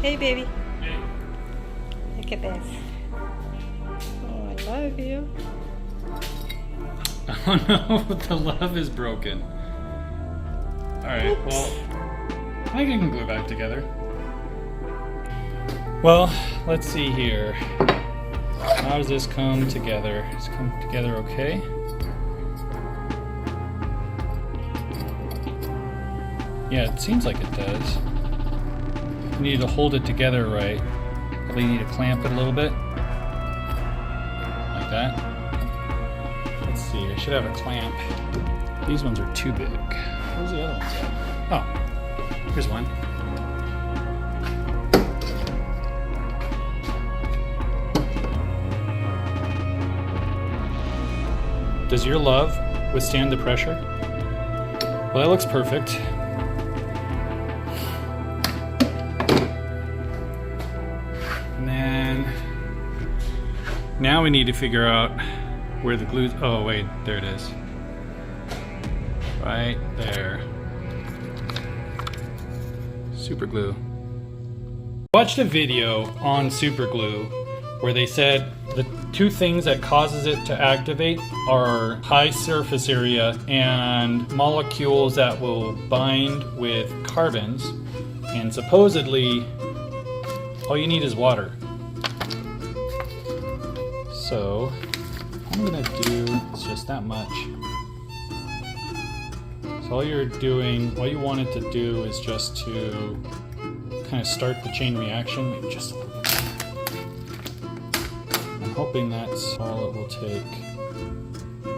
Hey, baby. Hey. Look at this. Oh, I love you. Oh no, the love is broken. Alright, well, I think we can glue back together. Well, let's see here. How does this come together? Does it come together okay? Yeah, it seems like it does. You need to hold it together right. Probably need to clamp it a little bit. Like that. Let's see, I should have a clamp. These ones are too big. Where's the other ones at? Oh, here's one. Does your love withstand the pressure? Well, that looks perfect. And then now we need to figure out where the glue. Oh wait, there it is. Right there. Super glue. I watched a video on super glue where they said the two things that causes it to activate are high surface area and molecules that will bind with carbons, and supposedly all you need is water. So I'm gonna do just that much. So all you want it to do is just to kind of start the chain reaction, maybe just a little bit. I'm hoping that's all it will take.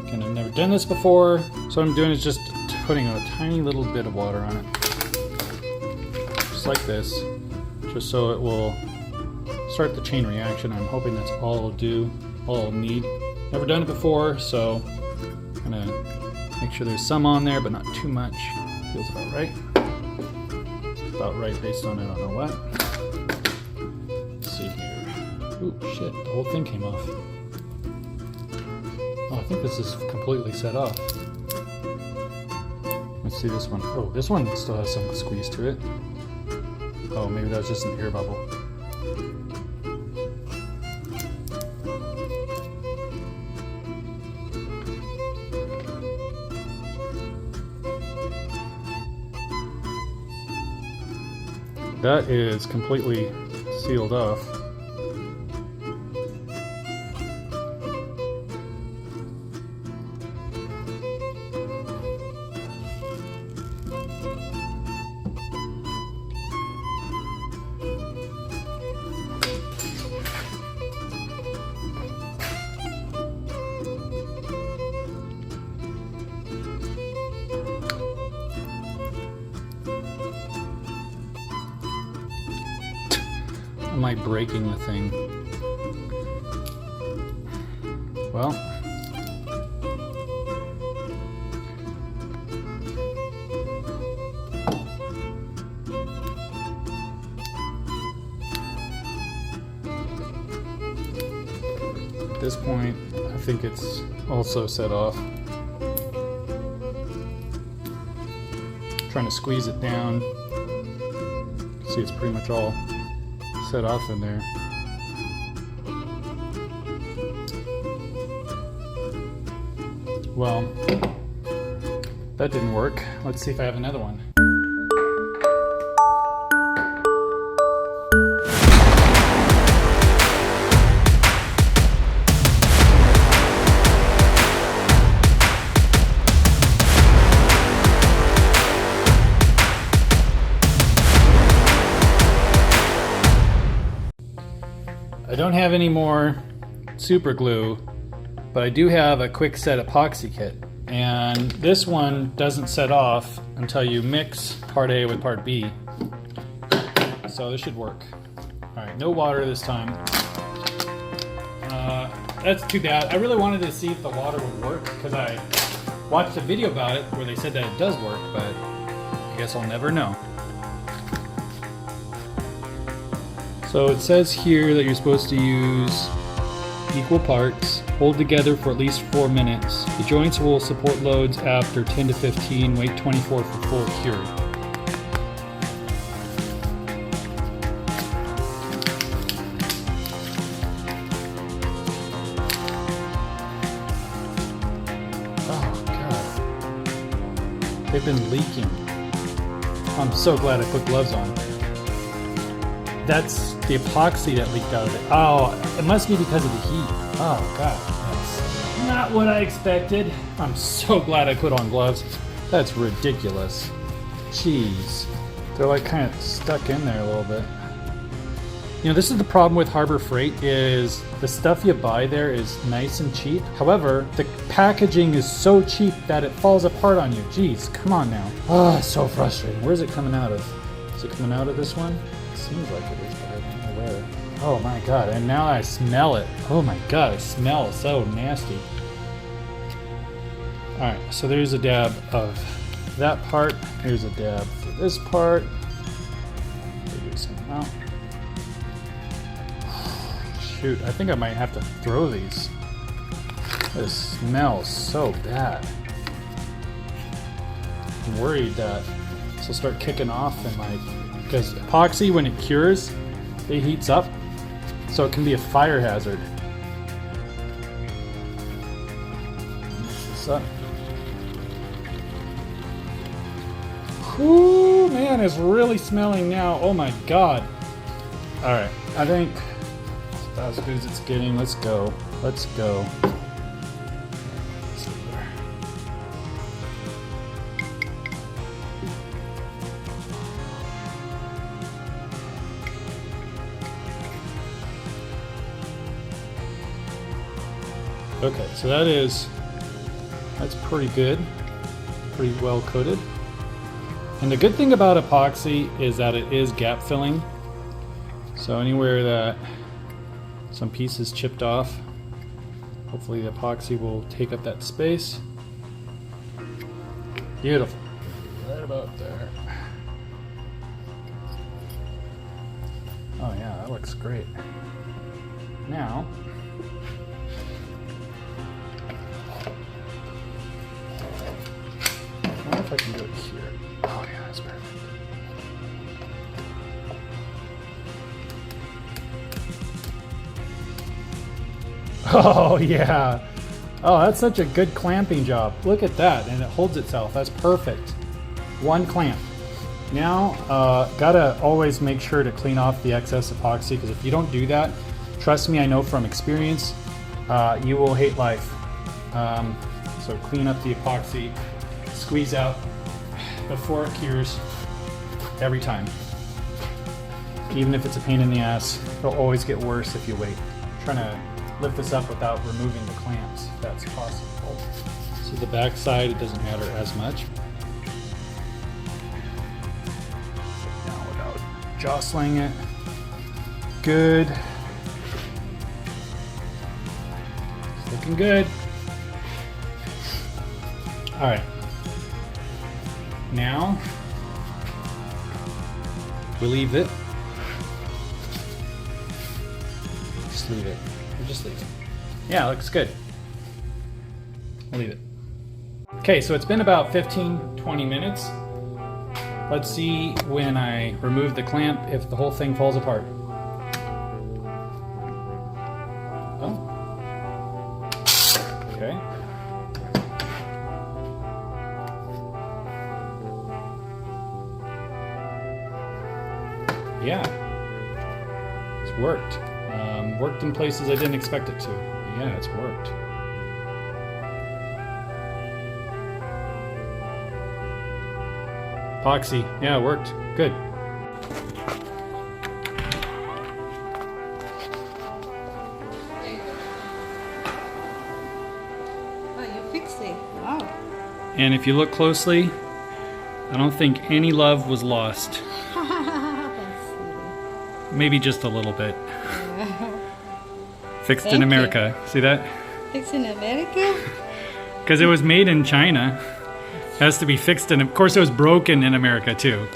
Again, I've never done this before, so what I'm doing is just putting a tiny little bit of water on it. Just like this, just so it will start the chain reaction. I'm hoping that's all it'll do, all it'll need. Never done it before, so I'm gonna make sure there's some on there, but not too much. Feels about right. About right based on I don't know what. Let's see here. Ooh, shit, the whole thing came off. Oh, I think this is completely set off. Let's see this one. Oh, this one still has some squeeze to it. Oh, maybe that was just an air bubble. That is completely sealed off. Am I breaking the thing? Well, at this point, I think it's also set off. Trying to squeeze it down. See, it's pretty much all set off in there. Well, that didn't work. Let's see if I have another one. I don't have any more super glue, but I do have a Quickset epoxy kit. And this one doesn't set off until you mix part A with part B. So this should work. Alright, no water this time. That's too bad. I really wanted to see if the water would work because I watched a video about it where they said that it does work, but I guess I'll never know. So it says here that you're supposed to use equal parts, hold together for at least 4 minutes. The joints will support loads after 10 to 15, wait 24 for full cure. They've been leaking. I'm so glad I put gloves on. That's the epoxy that leaked out of it. Oh, it must be because of the heat. Oh God, that's not what I expected. I'm so glad I put on gloves. That's ridiculous. Jeez. They're like kind of stuck in there a little bit. You know, this is the problem with Harbor Freight is the stuff you buy there is nice and cheap. However, the packaging is so cheap that it falls apart on you. Jeez, come on now. Oh, it's so frustrating. Where's it coming out of? Is it coming out of this one? It seems like it is, but I don't know where. Oh my God, and now I smell it. Oh my God, it smells so nasty. All right, so there's a dab of that part. Here's a dab for this part. Figure something out. Shoot, I think I might have to throw these. This smells so bad. I'm worried that this will start kicking off and like, because epoxy, when it cures, it heats up, so it can be a fire hazard. Mix this up. Ooh, man, it's really smelling now. Oh my God. All right, I think it's about as good as it's getting. Let's go. Let's go. Okay, so that's pretty good. Pretty well coated. And the good thing about epoxy is that it is gap filling. So anywhere that some pieces chipped off, hopefully the epoxy will take up that space. Beautiful. Right about there. Oh yeah, that looks great. Now, I wonder if I can do it here. Oh yeah, that's perfect. Oh yeah. Oh, that's such a good clamping job. Look at that, and it holds itself. That's perfect. One clamp. Now, gotta always make sure to clean off the excess epoxy, because if you don't do that, trust me, I know from experience, you will hate life. So clean up the epoxy, squeeze out before it cures every time. Even if it's a pain in the ass, it'll always get worse if you wait. I'm trying to lift this up without removing the clamps, if that's possible. So the back side, it doesn't matter as much. Now without jostling it. Good. It's looking good. All right. Now, we leave it. Just leave it. We'll just leave it. Yeah, it looks good. We'll leave it. Okay, so it's been about 15-20 minutes. Let's see when I remove the clamp if the whole thing falls apart. Oh. Okay. Yeah, it's worked. Worked in places I didn't expect it to. Yeah, it's worked. Epoxy, yeah, it worked. Good. Oh, you fixed it. Wow. And if you look closely, I don't think any love was lost. Maybe just a little bit. Fixed in America. See that? Fixed in America? Because it was made in China. Has to be fixed in, of course it was broken in America too.